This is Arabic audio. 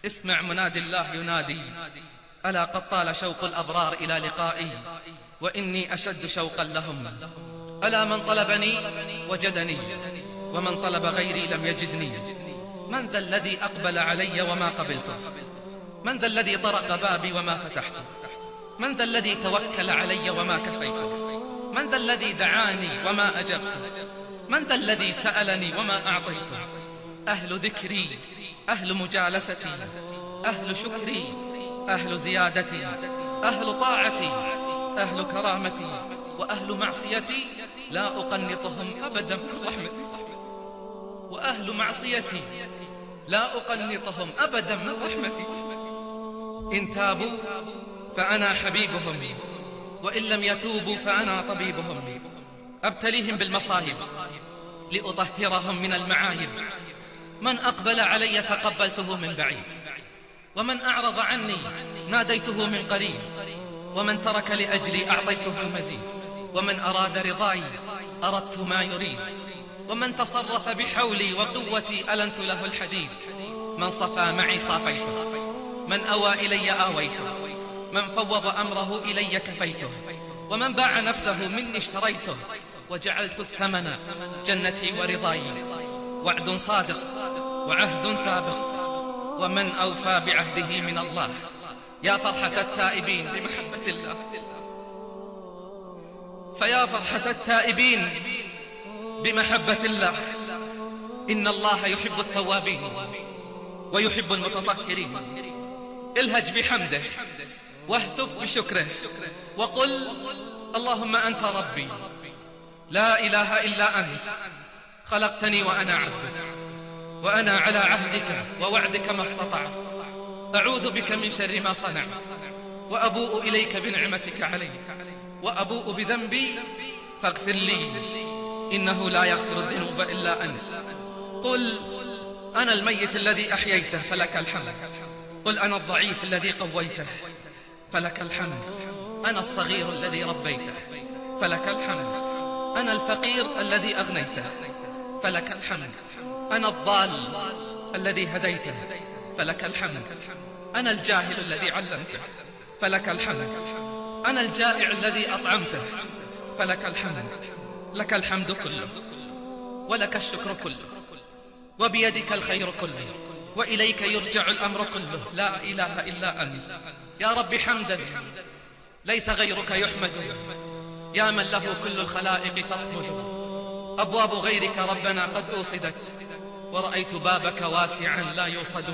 اسمع منادي الله ينادي، ألا قد طال شوق الأبرار إلى لقائي، وإني أشد شوقا لهم. ألا من طلبني وجدني، ومن طلب غيري لم يجدني. من ذا الذي أقبل علي وما قبلته؟ من ذا الذي طرق بابي وما فتحته؟ من ذا الذي توكل علي وما كفيته؟ من ذا الذي دعاني وما أجبته؟ من ذا الذي سألني وما أعطيته؟ أهل ذكري، أهل مجالستي، أهل شكري، أهل زيادتي، أهل طاعتي، أهل كرامتي، وأهل معصيتي لا أقنطهم أبدا من رحمتي. وأهل معصيتي لا أقنطهم أبدا من رحمتي. إن تابوا فأنا حبيبهم، وإن لم يتوبوا فأنا طبيبهم. أبتليهم بالمصائب لأطهرهم من المعايب. من أقبل علي تقبلته من بعيد، ومن أعرض عني ناديته من قريب. ومن ترك لأجلي أعطيته المزيد، ومن أراد رضاي أردت ما يريد. ومن تصرف بحولي وقوتي ألنت له الحديد. من صفى معي صافيته، من أوى إلي آويته، من فوض أمره إلي كفيته. ومن باع نفسه مني اشتريته، وجعلت الثمن جنتي ورضاي. وعد صادق وعهد سابق، ومن أوفى بعهده من الله. يا فرحة التائبين بمحبة الله، فيا فرحة التائبين بمحبة الله. إن الله يحب التوابين ويحب المتطهرين. الهج بحمده واهتف بشكره، وقل اللهم أنت ربي لا إله إلا أنت، خلقتني وأنا عبدك، وأنا على عهدك ووعدك ما استطعت. أعوذ بك من شر ما صنعت، وأبوء إليك بنعمتك علي، وأبوء بذنبي فاغفر لي، إنه لا يغفر الذنوب إلا أنت. قل أنا الميت الذي أحييته فلك الحمد. قل أنا الضعيف الذي قويته فلك الحمد. أنا الصغير الذي ربيته فلك الحمد. أنا الفقير الذي أغنيته فلك الحمد. أنا الضال الذي هديته فلك الحمد. أنا الجاهل الذي علمته فلك الحمد. أنا الجائع الذي أطعمته فلك الحمد. لك الحمد كله، ولك الشكر كله، وبيدك الخير كله، وإليك يرجع الأمر كله. لا إله إلا أنت. يا رب حمدا ليس غيرك يحمد، يا من له كل الخلائق تصمد. أبواب غيرك ربنا قد أوصدت، ورأيت بابك واسعا لا يوصد.